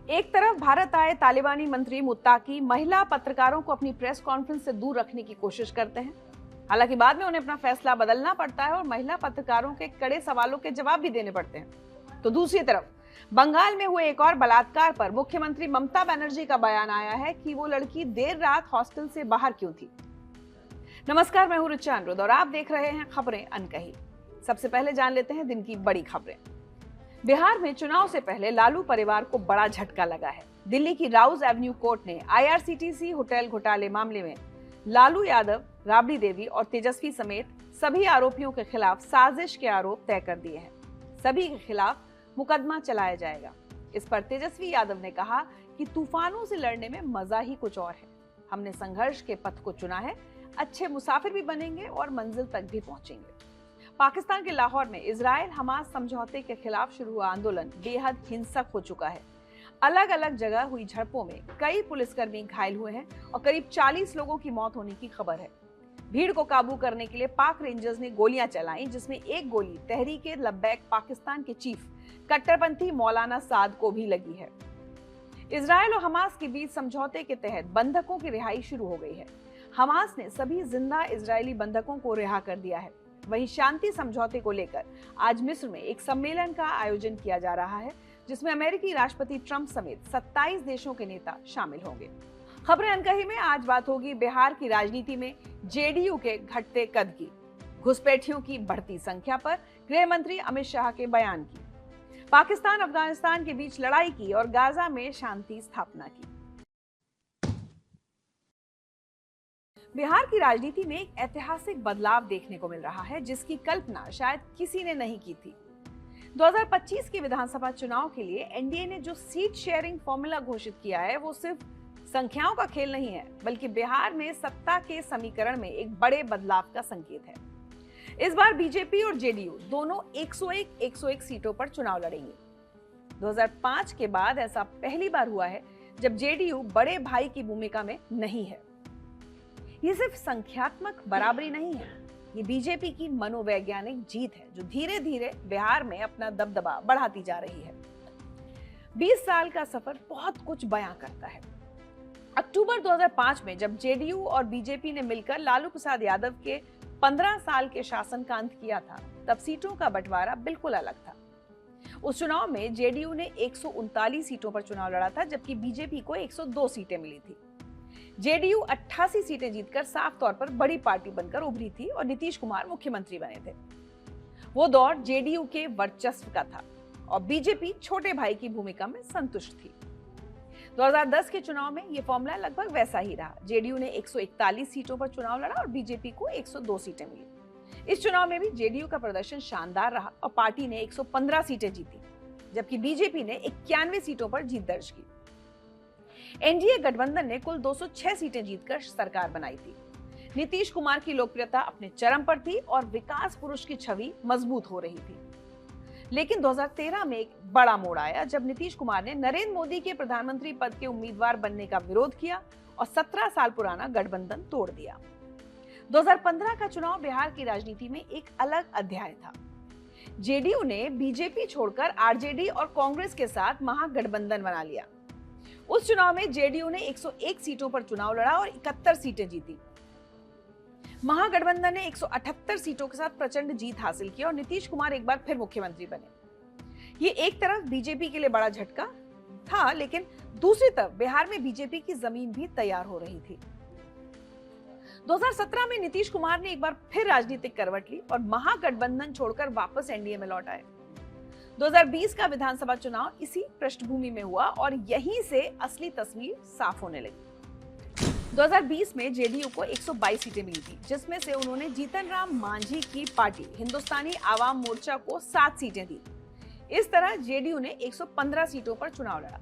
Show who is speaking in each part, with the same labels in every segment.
Speaker 1: एक तरफ भारत आए तालिबानी मंत्री मुत्ताकी महिला पत्रकारों को अपनी प्रेस कॉन्फ्रेंस से दूर रखने की कोशिश करते हैं। हालांकि बाद में उन्हें अपना फैसला बदलना पड़ता है और महिला पत्रकारों के कड़े सवालों के जवाब भी देने पड़ते हैं। तो दूसरी तरफ बंगाल में हुए एक और बलात्कार पर मुख्यमंत्री ममता बनर्जी का बयान आया है कि वो लड़की देर रात हॉस्टल से बाहर क्यों थी। नमस्कार, मैं हूं रुचा अनिरुद्ध और आप देख रहे हैं खबरें अनकही। सबसे पहले जान लेते हैं दिन की बड़ी खबरें। बिहार में चुनाव से पहले लालू परिवार को बड़ा झटका लगा है। दिल्ली की राउज एवेन्यू कोर्ट ने आईआरसीटीसी होटल घोटाले मामले में लालू यादव, राबड़ी देवी और तेजस्वी समेत सभी आरोपियों के खिलाफ साजिश के आरोप तय कर दिए हैं। सभी के खिलाफ मुकदमा चलाया जाएगा। इस पर तेजस्वी यादव ने कहा कि तूफानों से लड़ने में मजा ही कुछ और है। हमने संघर्ष के पथ को चुना है, अच्छे मुसाफिर भी बनेंगे और मंजिल तक भी पहुंचेंगे। पाकिस्तान के लाहौर में इजराइल हमास समझौते के खिलाफ शुरू हुआ आंदोलन बेहद हिंसक हो चुका है। अलग अलग जगह हुई झड़पों में कई पुलिसकर्मी घायल हुए हैं और करीब 40 लोगों की मौत होने की खबर है। भीड़ को काबू करने के लिए पाक रेंजर्स ने गोलियां चलाईं, जिसमें एक गोली तहरीके लब्बैक पाकिस्तान के चीफ कट्टरपंथी मौलाना साद को भी लगी है। इजराइल और हमास के बीच समझौते के तहत बंधकों की रिहाई शुरू हो गई है। हमास ने सभी जिंदा इजरायली बंधकों को रिहा कर दिया है। वहीं शांति समझौते को लेकर आज मिस्र में एक सम्मेलन का आयोजन किया जा रहा है, जिसमें अमेरिकी राष्ट्रपति ट्रंप समेत 27 देशों के नेता शामिल होंगे। खबरें अनकही में आज बात होगी बिहार की राजनीति में जेडीयू के घटते कद की, घुसपैठियों की बढ़ती संख्या पर गृह मंत्री अमित शाह के बयान की, पाकिस्तान अफगानिस्तान के बीच लड़ाई की और गाजा में शांति स्थापना की। बिहार की राजनीति में एक ऐतिहासिक बदलाव देखने को मिल रहा है, जिसकी कल्पना शायद किसी ने नहीं की थी। 2025 के विधानसभा चुनाव के लिए एनडीए ने जो सीट शेयरिंग फॉर्मूला घोषित किया है, वो सिर्फ संख्याओं का खेल नहीं है, बल्कि बिहार में सत्ता के समीकरण में एक बड़े बदलाव का संकेत है। इस बार बीजेपी और जेडीयू दोनों 101 सीटों पर चुनाव लड़ेंगे। 2005 के बाद ऐसा पहली बार हुआ है जब जेडीयू बड़े भाई की भूमिका में नहीं है। ये सिर्फ संख्यात्मक बराबरी नहीं है, ये बीजेपी की मनोवैज्ञानिक जीत है, जो धीरे धीरे बिहार में अपना दबदबा बढ़ाती जा रही है। 20 साल का सफर बहुत कुछ बयां करता है। अक्टूबर 2005 में जब जेडीयू और बीजेपी ने मिलकर लालू प्रसाद यादव के 15 साल के शासन का अंत किया था, तब सीटों का बंटवारा बिल्कुल अलग था। उस चुनाव में जेडीयू ने 139 सीटों पर चुनाव लड़ा था, जबकि बीजेपी को 102 सीटें मिली थी। जेडीयू 88 सीटें जीतकर साफ तौर पर बड़ी पार्टी बनकर उभरी थी और नीतीश कुमार मुख्यमंत्री बने थे। वो दौर जेडीयू के वर्चस्व का था और बीजेपी छोटे भाई की भूमिका में संतुष्ट थी। 2010 के चुनाव में ये फॉर्मूला लगभग वैसा ही रहा। जेडीयू ने 141 सीटों पर चुनाव लड़ा और बीजेपी को 102 सीटें मिली। इस चुनाव में भी जेडीयू का प्रदर्शन शानदार रहा और पार्टी ने 115 सीटें जीती, जबकि बीजेपी ने 91 सीटों पर जीत दर्ज की। एनडीए गठबंधन ने कुल 206 सीटें जीतकर सरकार बनाई थी। नीतीश कुमार की लोकप्रियता अपने चरम पर थी और विकास पुरुष की छवि मजबूत हो रही थी। लेकिन 2013 में एक बड़ा मोड़ आया, जब नीतीश कुमार ने नरेंद्र मोदी के प्रधानमंत्री पद के उम्मीदवार बनने का विरोध किया और 17 साल पुराना गठबंधन तोड़ दिया। 2015 का चुनाव बिहार की राजनीति में एक अलग अध्याय था। जेडीयू ने बीजेपी छोड़कर आरजेडी और कांग्रेस के साथ महागठबंधन बना लिया। उस चुनाव में जेडीयू ने 101 सीटों पर चुनाव लड़ा और 71 सीटें जीती। महागठबंधन ने 178 सीटों के साथ प्रचंड जीत हासिल की और नीतीश कुमार एक बार फिर मुख्यमंत्री बने। ये एक तरफ बीजेपी के लिए बड़ा झटका था, लेकिन दूसरी तरफ बिहार में बीजेपी की जमीन भी तैयार हो रही थी। 2017 में नीतीश कुमार ने एक बार फिर राजनीतिक करवट ली और महागठबंधन छोड़कर वापस एनडीए में लौट आए। 2020 का विधानसभा चुनाव इसी पृष्ठभूमि में हुआ और यहीं से असली तस्वीर साफ होने लगी। 2020 में जेडीयू को 122 सीटें मिली थी, जिसमें से उन्होंने जीतन राम मांझी की पार्टी हिंदुस्तानी आवाम मोर्चा को 7 सीटें दी। इस तरह जेडीयू ने 115 सीटों पर चुनाव लड़ा।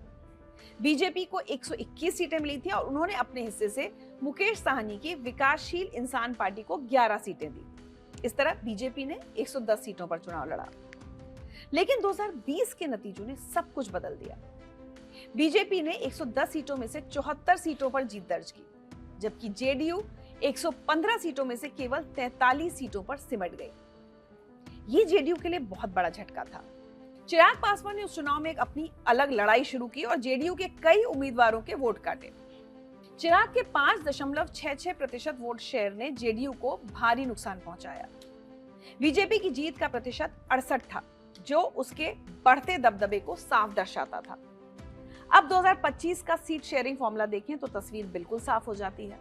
Speaker 1: बीजेपी को 121 सीटें मिली थी और उन्होंने अपने हिस्से से मुकेश साहनी की विकासशील इंसान पार्टी को 11 सीटें दी। इस तरह बीजेपी ने 110 सीटों पर चुनाव लड़ा। लेकिन 2020 के नतीजों ने सब कुछ बदल दिया। बीजेपी ने 110 सीटों में से 74 सीटों पर जीत दर्ज की, जबकि जेडीयू 115 सीटों में से केवल 43 सीटों पर सिमट गई। ये जेडीयू के लिए बहुत बड़ा झटका था। चिराग पासवान ने उस चुनाव में एक अपनी अलग लड़ाई शुरू की और जेडीयू के कई उम्मीदवारों के वोट काटे। चिराग के 5.66% वोट शेयर ने जेडीयू को भारी नुकसान पहुंचाया। बीजेपी की जीत का प्रतिशत 68 था, जो उसके बढ़ते दबदबे को साफ दर्शाता था। अब 2025 का सीट शेयरिंग फॉर्मूला देखें तो तस्वीर बिल्कुल साफ हो जाती है।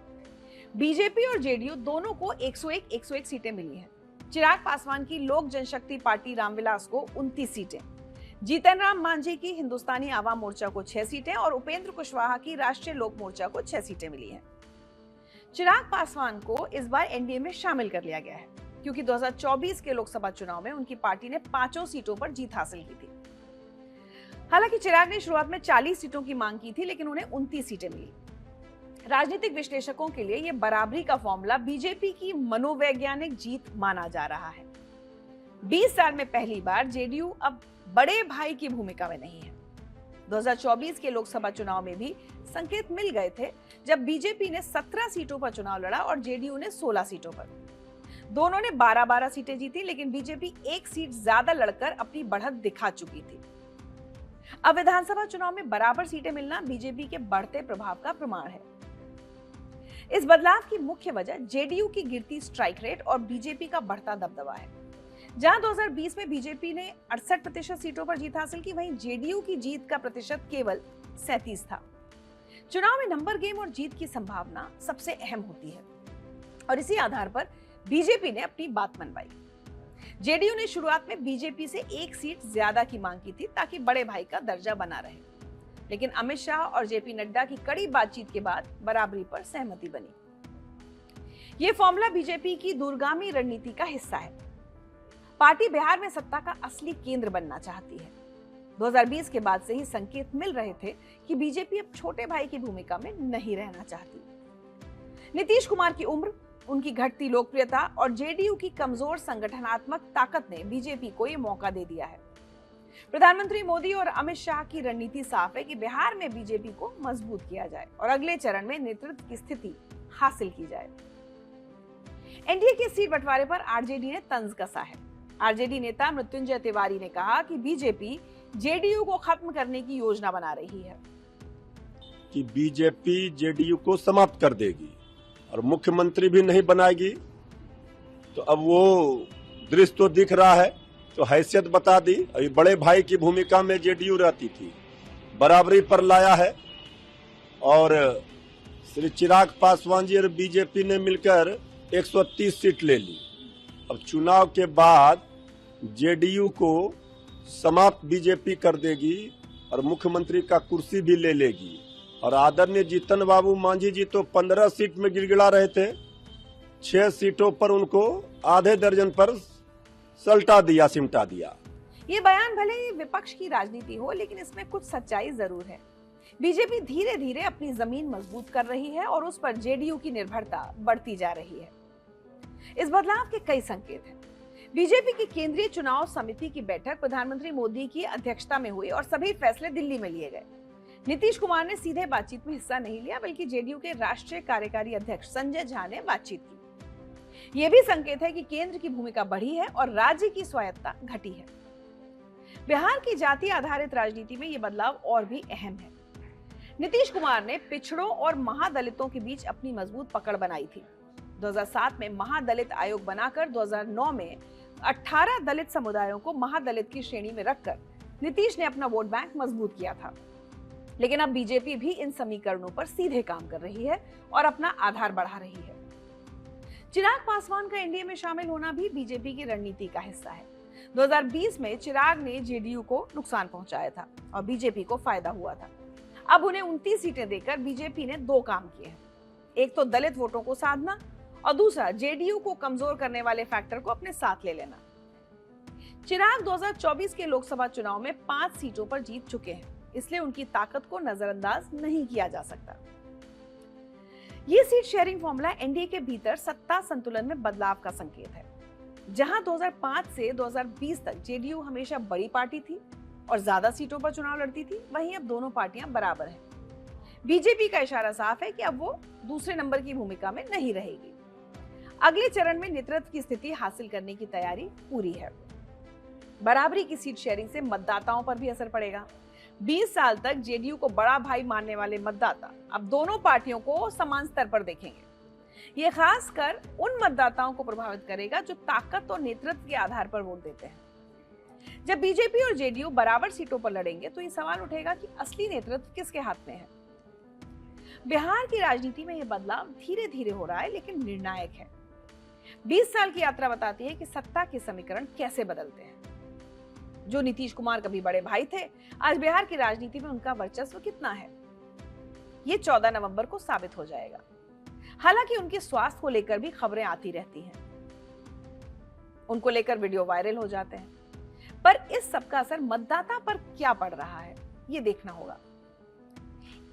Speaker 1: बीजेपी और जेडीयू दोनों को 101 सीटें मिली हैं। चिराग पासवान की लोक जनशक्ति पार्टी रामविलास को 29 सीटें, जीतन राम मांझी की हिंदुस्तानी आवाम मोर्चा को 6 सीटें और उपेंद्र कुशवाहा की राष्ट्रीय लोक मोर्चा को 6 सीटें मिली हैं। चिराग पासवान को इस बार एनडीए में शामिल कर लिया गया है, क्योंकि 2024 के लोकसभा चुनाव में उनकी पार्टी ने 5 सीटों पर जीत हासिल की थी। हालांकि चिराग ने शुरुआत में 40 सीटों की मांग की थी, लेकिन उन्हें 29 सीटें मिली। राजनीतिक विश्लेषकों के लिए यह बराबरी का फॉर्मूला बीजेपी की मनोवैज्ञानिक जीत माना जा रहा है। 20 साल में पहली बार जेडीयू अब बड़े भाई की भूमिका में नहीं है। 2024 के लोकसभा चुनाव में भी संकेत मिल गए थे, जब बीजेपी ने 17 सीटों पर चुनाव लड़ा और जेडीयू ने 16 सीटों पर। दोनों ने 12-12 सीटें जीती, लेकिन बीजेपी 1 सीट ज्यादा लड़कर अपनी बढ़त दिखा चुकी थी। अब विधानसभा चुनाव में बराबर सीटें मिलना बीजेपी के बढ़ते प्रभाव का प्रमाण है। इस बदलाव की मुख्य वजह जेडीयू की गिरती स्ट्राइक रेट और बीजेपी का बढ़ता दबदबा है। जहां 2020 में बीजेपी ने 68% सीटों पर जीत हासिल की, वहीं जेडीयू की जीत का प्रतिशत केवल 37 था। चुनाव में नंबर गेम और जीत की संभावना सबसे अहम होती है और इसी आधार पर बीजेपी ने अपनी बात मनवाई। जेडीयू ने शुरुआत में बीजेपी से 1 सीट ज्यादा की मांग की थी, ताकि बड़े भाई का दर्जा बना रहे, लेकिन अमित शाह और जेपी नड्डा की कड़ी बातचीत के बाद बराबरी पर सहमति बनी। यह फॉर्मूला बीजेपी की दूरगामी रणनीति का हिस्सा है। पार्टी बिहार में सत्ता का असली केंद्र बनना चाहती है। 2020 के बाद से ही संकेत मिल रहे थे कि बीजेपी अब छोटे भाई की भूमिका में नहीं रहना चाहती। नीतीश कुमार की उम्र, उनकी घटती लोकप्रियता और जेडीयू की कमजोर संगठनात्मक ताकत ने बीजेपी को यह मौका दे दिया है। प्रधानमंत्री मोदी और अमित शाह की रणनीति साफ है कि बिहार में बीजेपी को मजबूत किया जाए और अगले चरण में नेतृत्व की स्थिति हासिल की जाए। एनडीए के सीट बंटवारे पर आरजेडी ने तंज कसा है। आरजेडी नेता मृत्युंजय तिवारी ने कहा कि बीजेपी जेडीयू को खत्म करने की योजना बना रही है,
Speaker 2: कि बीजेपी जेडीयू को समाप्त कर देगी और मुख्यमंत्री भी नहीं बनाएगी। तो अब वो दृश्य तो दिख रहा है, तो हैसियत बता दी। अभी बड़े भाई की भूमिका में जेडीयू रहती थी, बराबरी पर लाया है और श्री चिराग पासवान जी और बीजेपी ने मिलकर 130 सीट ले ली। अब चुनाव के बाद जेडीयू को समाप्त बीजेपी कर देगी और मुख्यमंत्री का कुर्सी भी ले लेगी। और आदरणीय जीतन बाबू मांझी जी तो 15 सीट में गिड़गिड़ा रहे थे, 6 सीटों पर उनको आधे दर्जन पर सल्टा दिया, सिमटा दिया।
Speaker 1: ये बयान भले ही विपक्ष की राजनीति हो, लेकिन इसमें कुछ सच्चाई जरूर है। बीजेपी धीरे धीरे अपनी जमीन मजबूत कर रही है और उस पर जेडीयू की निर्भरता बढ़ती जा रही है। इस बदलाव के कई संकेत हैं। बीजेपी की केंद्रीय चुनाव समिति की बैठक प्रधानमंत्री मोदी की अध्यक्षता में हुई और सभी फैसले दिल्ली में लिए गए। नीतीश कुमार ने सीधे बातचीत में हिस्सा नहीं लिया, बल्कि जेडीयू के राष्ट्रीय कार्यकारी अध्यक्ष संजय झा ने बातचीत की। यह भी संकेत है कि केंद्र की भूमिका बढ़ी है और राज्य की स्वायत्तता घटी है। बिहार की जाति आधारित राजनीति में यह बदलाव और भी अहम है। नीतीश कुमार ने पिछड़ों और महादलितों के बीच अपनी मजबूत पकड़ बनाई थी। 2007 में महादलित आयोग बनाकर 2009 में 18 दलित समुदायों को महादलित की श्रेणी में रखकर नीतीश ने अपना वोट बैंक मजबूत किया था। लेकिन अब बीजेपी भी इन समीकरणों पर सीधे काम कर रही है और अपना आधार बढ़ा रही है। चिराग पासवान का एनडीए में शामिल होना भी बीजेपी की रणनीति का हिस्सा है। 2020 में चिराग ने जेडीयू को नुकसान पहुंचाया था और बीजेपी को फायदा हुआ था। अब उन्हें 29 सीटें देकर बीजेपी ने 2 काम किए हैं। एक तो दलित वोटों को साधना और दूसरा जेडीयू को कमजोर करने वाले फैक्टर को अपने साथ ले लेना। चिराग 2024 के लोकसभा चुनाव में 5 सीटों पर जीत चुके हैं, इसलिए उनकी ताकत को नजरअंदाज नहीं किया जा सकता। ये सीट शेयरिंग फॉर्मूला एनडीए के भीतर सत्ता संतुलन में बदलाव का संकेत है। जहां 2005 से 2020 तक जेडीयू हमेशा बड़ी पार्टी थी और ज्यादा सीटों पर चुनाव लड़ती थी, वहीं अब दोनों पार्टियां बराबर हैं। बीजेपी का इशारा साफ है कि अब वो दूसरे नंबर की भूमिका में नहीं रहेगी। अगले चरण में नेतृत्व की स्थिति हासिल करने की तैयारी पूरी है। बराबरी की सीट शेयरिंग से मतदाताओं पर भी असर पड़ेगा। 20 साल तक जेडीयू को बड़ा भाई मानने वाले मतदाता अब दोनों पार्टियों को समान स्तर पर देखेंगे। ये खासकर उन मतदाताओं को प्रभावित करेगा जो ताकत और नेतृत्व के आधार पर वोट देते हैं। जब बीजेपी और जेडीयू बराबर सीटों पर लड़ेंगे तो ये सवाल उठेगा कि असली नेतृत्व किसके हाथ में है। बिहार की राजनीति में यह बदलाव धीरे धीरे हो रहा है, लेकिन निर्णायक है। 20 साल की यात्रा बताती है कि सत्ता के समीकरण कैसे बदलते हैं। जो नीतीश कुमार कभी बड़े भाई थे, आज बिहार की राजनीति में उनका वर्चस्व कितना है, ये 14 नवंबर को साबित हो जाएगा। हालांकि उनके स्वास्थ्य को लेकर भी खबरें आती रहती हैं, उनको लेकर वीडियो वायरल हो जाते हैं, पर इस सब का असर मतदाता पर क्या पड़ रहा है, ये देखना होगा।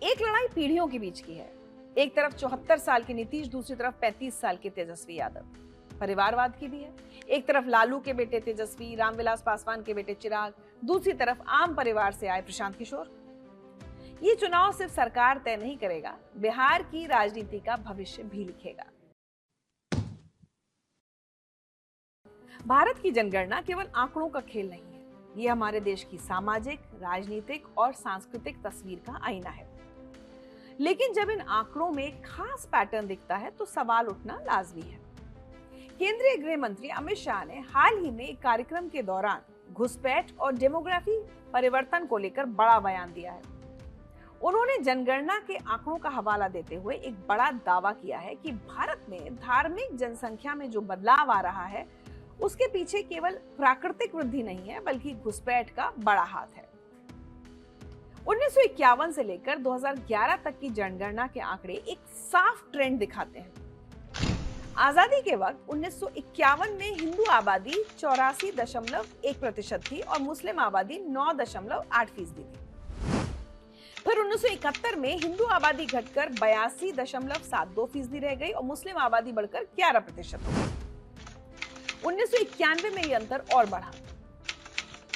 Speaker 1: एक लड़ाई पीढ़ियों के बीच की है। एक तरफ 74 साल के नीतीश, दूसरी तरफ 35 साल के तेजस्वी यादव। परिवारवाद की भी है। एक तरफ लालू के बेटे तेजस्वी, रामविलास पासवान के बेटे चिराग, दूसरी तरफ आम परिवार से आए प्रशांत किशोर। ये चुनाव सिर्फ सरकार तय नहीं करेगा, बिहार की राजनीति का भविष्य भी लिखेगा। भारत की जनगणना केवल आंकड़ों का खेल नहीं है, ये हमारे देश की सामाजिक, राजनीतिक और सांस्कृतिक तस्वीर का आईना है। लेकिन जब इन आंकड़ों में खास पैटर्न दिखता है तो सवाल उठना लाजमी है। केंद्रीय गृह मंत्री अमित शाह ने हाल ही में एक कार्यक्रम के दौरान घुसपैठ और डेमोग्राफी परिवर्तन को लेकर बड़ा बयान दिया है। उन्होंने जनगणना के आंकड़ों का हवाला देते हुए एक बड़ा दावा किया है कि भारत में धार्मिक जनसंख्या में जो बदलाव आ रहा है, उसके पीछे केवल प्राकृतिक वृद्धि नहीं है, बल्कि घुसपैठ का बड़ा हाथ है। 1951 से लेकर 2011 तक की जनगणना के आंकड़े एक साफ ट्रेंड दिखाते हैं। आजादी के वक्त 1951 में हिंदू आबादी 84.1% थी और मुस्लिम आबादी 9.8% थी। फिर 1971 में हिंदू आबादी घटकर 82.72% रह गई और मुस्लिम आबादी बढ़कर 11% हो गई। 1991 में यह अंतर और बढ़ा,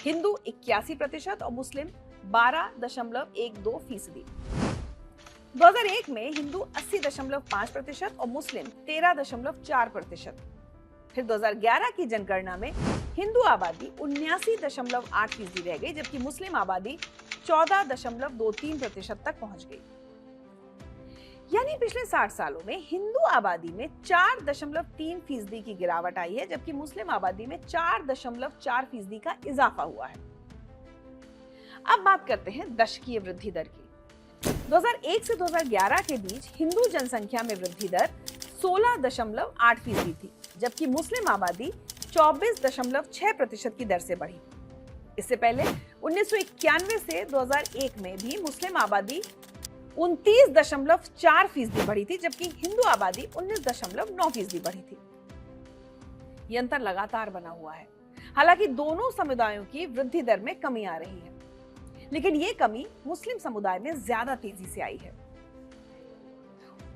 Speaker 1: हिंदू 81% और मुस्लिम 12.12%। 2001 में हिंदू 80.5% और मुस्लिम 13.4%। फिर 2011 की जनगणना में हिंदू आबादी 79.8% रह गई, जबकि मुस्लिम आबादी 14.23% तक पहुंच गई। यानी पिछले 60 सालों में हिंदू आबादी में 4.3% की गिरावट आई है, जबकि मुस्लिम आबादी में 4.4% का इजाफा हुआ है। अब बात करते हैं दशकीय वृद्धि दर की। 2001 से 2011 के बीच हिंदू जनसंख्या में वृद्धि दर 16.8% थी, जबकि मुस्लिम आबादी 24.6% की दर से बढ़ी। इससे पहले 1991 से 2001 में भी मुस्लिम आबादी 29.4% बढ़ी थी, जबकि हिंदू आबादी 19.9% बढ़ी थी। ये अंतर लगातार बना हुआ है। हालांकि दोनों समुदायों की वृद्धि दर में कमी आ रही है, लेकिन ये कमी मुस्लिम समुदाय में ज्यादा तेजी से आई है।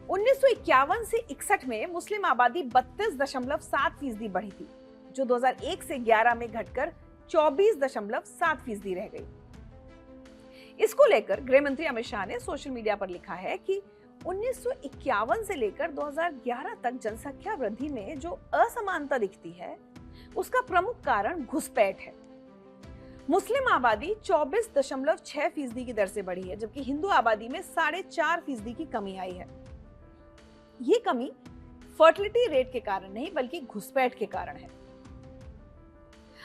Speaker 1: 1951 से 61 में मुस्लिम आबादी 32.7% बढ़ी थी, जो 2001 से 11 में घटकर 24.7% रह गई। इसको लेकर गृह मंत्री अमित शाह ने सोशल मीडिया पर लिखा है कि 1951 से लेकर 2011 तक जनसंख्या वृद्धि में जो असमानता दिखती है, उसका प्रमुख कारण घुसपैठ है। मुस्लिम आबादी 24.6% की दर से बढ़ी है, जबकि हिंदू आबादी में 4.5% की कमी आई है। ये कमी फर्टिलिटी रेट के कारण नहीं, बल्कि घुसपैठ के कारण है।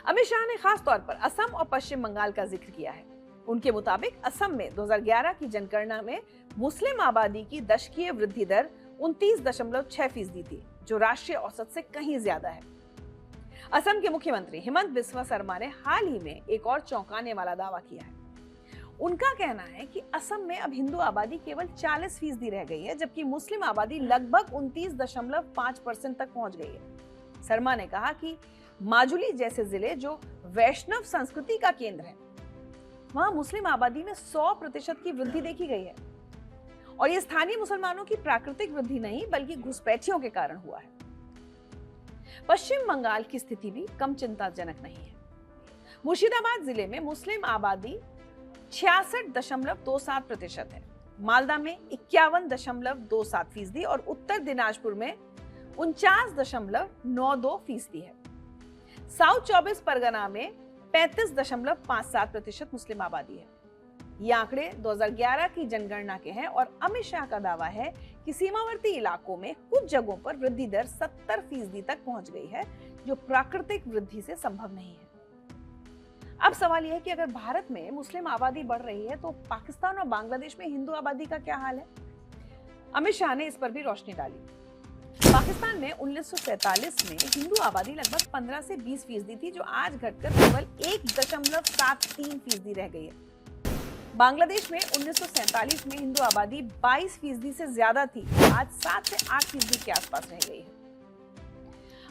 Speaker 1: अमित शाह ने खास तौर पर असम और पश्चिम बंगाल का जिक्र किया है। उनके मुताबिक असम में 2011 की जनगणना में मुस्लिम आबादी की दशकीय वृद्धि दर 29.6% थी, जो राष्ट्रीय औसत से कहीं ज्यादा है। असम के मुख्यमंत्री हिमंत बिस्वा शर्मा ने हाल ही में एक और चौंकाने वाला दावा किया है। उनका कहना है कि असम में अब हिंदू आबादी केवल 40% रह गई है, जबकि मुस्लिम आबादी लगभग 29.5% तक पहुंच गई है। शर्मा ने कहा कि माजुली जैसे जिले जो वैष्णव संस्कृति का केंद्र है, वहां मुस्लिम आबादी में 100% की वृद्धि देखी गई है, और ये स्थानीय मुसलमानों की प्राकृतिक वृद्धि नहीं, बल्कि घुसपैठियों के कारण हुआ है। पश्चिम बंगाल की स्थिति भी कम चिंताजनक नहीं है। मुर्शिदाबाद जिले में मुस्लिम आबादी 66.27% है, मालदा में 51.27% और उत्तर दिनाजपुर में 49.92% है। साउथ 24 परगना में 35.57% मुस्लिम आबादी है। ये आंकड़े 2011 की जनगणना के हैं और अमित शाह का दावा है कि सीमावर्ती इलाकों में कुछ जगहों पर वृद्धि दर 70% तक पहुंच गई है, जो प्राकृतिक वृद्धि से संभव नहीं है। अब सवाल यह है कि अगर भारत में मुस्लिम आबादी बढ़ रही है तो पाकिस्तान और बांग्लादेश में हिंदू आबादी का क्या हाल है? अमित शाह ने इस पर भी रोशनी डाली। पाकिस्तान में 1947 में हिंदू आबादी लगभग 15 से 20% थी, जो आज घटकर केवल 1.73% रह गई है। बांग्लादेश में 1947 में हिंदू आबादी 22% से ज्यादा थी, आज 7 से 8% के आसपास रह गई है।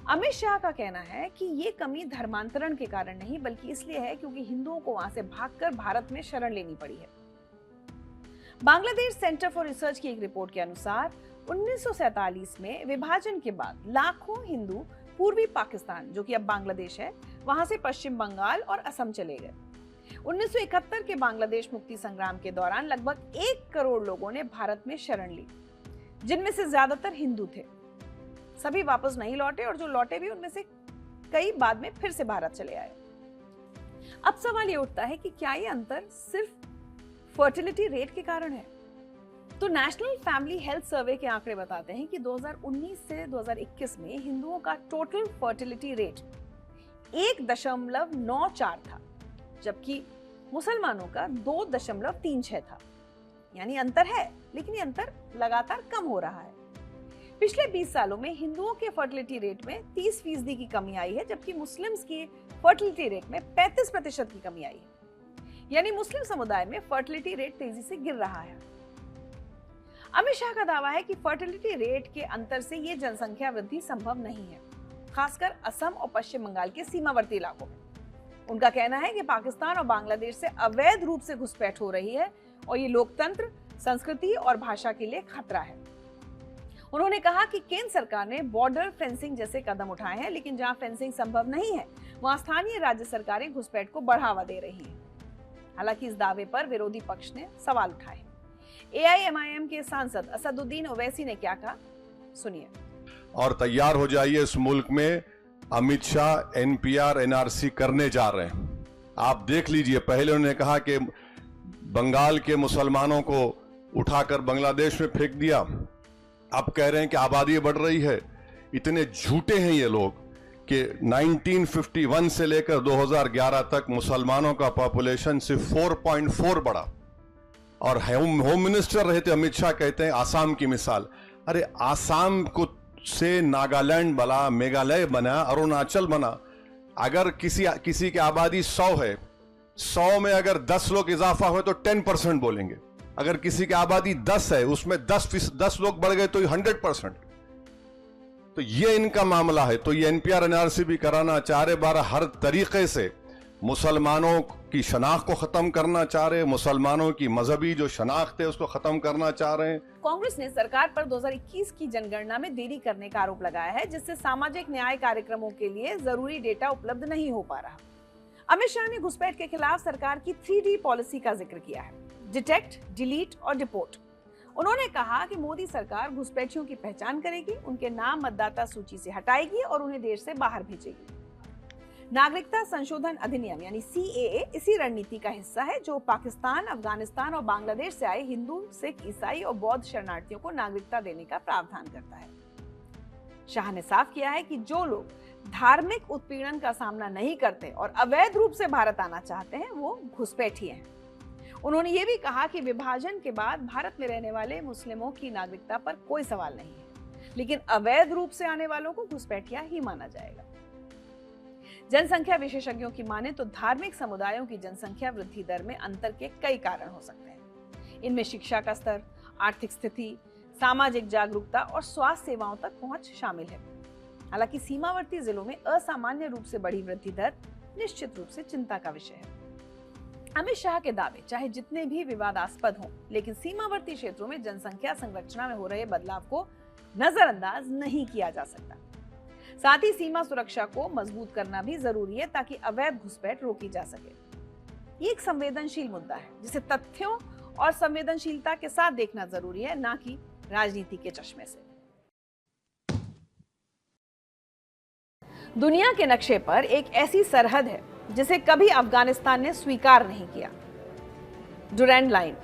Speaker 1: अमित शाह का कहना है कि ये कमी धर्मांतरण के कारण नहीं, बल्कि इसलिए है क्योंकि हिंदुओं को वहां से भागकर भारत में शरण लेनी पड़ी है। बांग्लादेश सेंटर फॉर रिसर्च की एक रिपोर्ट के अनुसार 1947 में विभाजन के बाद लाखों हिंदू पूर्वी पाकिस्तान, जो कि अब बांग्लादेश है, वहां से पश्चिम बंगाल और असम चले गए। 1971 के बांग्लादेश मुक्ति संग्राम के दौरान लगभग 1 करोड़ लोगों ने भारत में शरण ली, जिनमें से ज्यादातर हिंदू थे। सभी वापस नहीं लौटे और जो लौटे भी उनमें से कई बाद में फिर से भारत चले आए। अब सवाल ये उठता है कि क्या ये अंतर सिर्फ फर्टिलिटी रेट के कारण है? तो नेशनल फैमिली हेल्थ सर्वे के आंकड़े बताते हैं कि 2019 से 2021 में हिंदुओं का टोटल फर्टिलिटी रेट 1.94 था, जबकि मुसलमानों का 2.36 था। यानी अंतर है, लेकिन ये अंतर लगातार कम हो रहा है। पिछले 20 सालों में हिंदुओं के फर्टिलिटी रेट में 30% की कमी आई है, जबकि मुस्लिम्स की फर्टिलिटी रेट में 35% की कमी आई है। यानी मुस्लिम समुदाय में फर्टिलिटी रेट तेजी से गिर रहा है। अमित शाह का दावा है कि फर्टिलिटी रेट के अंतर से ये जनसंख्या वृद्धि संभव नहीं है, खासकर असम और पश्चिम बंगाल के सीमावर्ती इलाकों में। उनका कहना है कि पाकिस्तान और बांग्लादेश से अवैध रूप से घुसपैठ हो रही है और ये लोकतंत्र, संस्कृति और भाषा के लिए खतरा है। उन्होंने कहा कि केंद्र सरकार ने बॉर्डर फेंसिंग जैसे कदम उठाए हैं, लेकिन जहां फेंसिंग संभव नहीं है वहां स्थानीय राज्य सरकारें घुसपैठ को बढ़ावा दे रही हैं। हालांकि इस दावे पर विरोधी पक्ष ने सवाल उठाए। एआईएमआईएम के सांसद असदुद्दीन ओवैसी ने क्या कहा, सुनिए।
Speaker 3: और तैयार हो जाइए, इस मुल्क में अमित शाह एनपीआर एनआरसी करने जा रहे हैं। आप देख लीजिए, पहले उन्होंने कहा कि बंगाल के मुसलमानों को उठाकर बांग्लादेश में फेंक दिया, अब कह रहे हैं कि आबादी बढ़ रही है। इतने झूठे हैं ये लोग कि 1951 से लेकर 2011 तक मुसलमानों का पॉपुलेशन सिर्फ 4.4 बढ़ा। और होम मिनिस्टर रहे थे अमित शाह, कहते हैं आसाम की मिसाल। अरे आसाम को से नागालैंड बना, मेघालय बना, अरुणाचल बना। अगर किसी की आबादी 100 है, 100 में अगर 10 लोग इजाफा हुए तो 10% बोलेंगे। अगर किसी की आबादी 10 है, उसमें 10 लोग बढ़ गए तो 100%। तो ये इनका मामला है। तो ये एनपीआर एनआरसी भी कराना चाह रहे, 12 हर तरीके से मुसलमानों की शनाख्त को खत्म करना चाह रहे, मुसलमानों की मजहबी जो शनाख्त है उसको खत्म करना चाह रहे हैं।
Speaker 1: कांग्रेस ने सरकार पर 2021 की जनगणना में देरी करने का आरोप लगाया है, जिससे सामाजिक न्याय कार्यक्रमों के लिए जरूरी डेटा उपलब्ध नहीं हो पा रहा। अमित शाह ने घुसपैठ के खिलाफ सरकार की 3D पॉलिसी का जिक्र किया है, डिटेक्ट, डिलीट और डिपोर्ट। उन्होंने कहा कि मोदी सरकार घुसपैठियों की पहचान करेगी, उनके नाम मतदाता सूची से हटाएगी और उन्हें देश से बाहर भेजेगी। नागरिकता संशोधन अधिनियम यानी सीएए इसी रणनीति का हिस्सा है, जो पाकिस्तान, अफगानिस्तान और बांग्लादेश से आए हिंदू, सिख, ईसाई और बौद्ध शरणार्थियों को नागरिकता देने का प्रावधान करता है। शाह ने साफ किया है कि जो लोग धार्मिक उत्पीड़न का सामना नहीं करते और अवैध रूप से भारत आना चाहते हैं, वो घुसपैठी हैं। उन्होंने ये भी कहा कि विभाजन के बाद भारत में रहने वाले मुस्लिमों की नागरिकता पर कोई सवाल नहीं है, लेकिन अवैध रूप से आने वालों को घुसपैठिया ही माना जाएगा। जनसंख्या विशेषज्ञों की माने तो धार्मिक समुदायों की जनसंख्या वृद्धि दर में अंतर के कई कारण हो सकते हैं। इनमें शिक्षा का स्तर, आर्थिक स्थिति, सामाजिक जागरूकता और स्वास्थ्य सेवाओं तक पहुंच शामिल है। हालांकि सीमावर्ती जिलों में असामान्य रूप से बढ़ी वृद्धि दर निश्चित रूप से चिंता का विषय है। अमित शाह के दावे चाहे जितने भी विवादास्पद हों, लेकिन सीमावर्ती क्षेत्रों में जनसंख्या संरचना में हो रहे बदलाव को नजरअंदाज नहीं किया जा सकता। साथ ही सीमा सुरक्षा को मजबूत करना भी जरूरी है, ताकि अवैध घुसपैठ रोकी जा सके। ये एक संवेदनशील मुद्दा है, जिसे तथ्यों और संवेदनशीलता के साथ देखना जरूरी है, ना कि राजनीति के चश्मे से। दुनिया के नक्शे पर एक ऐसी सरहद है जिसे कभी अफगानिस्तान ने स्वीकार नहीं किया। डुरैंड लाइन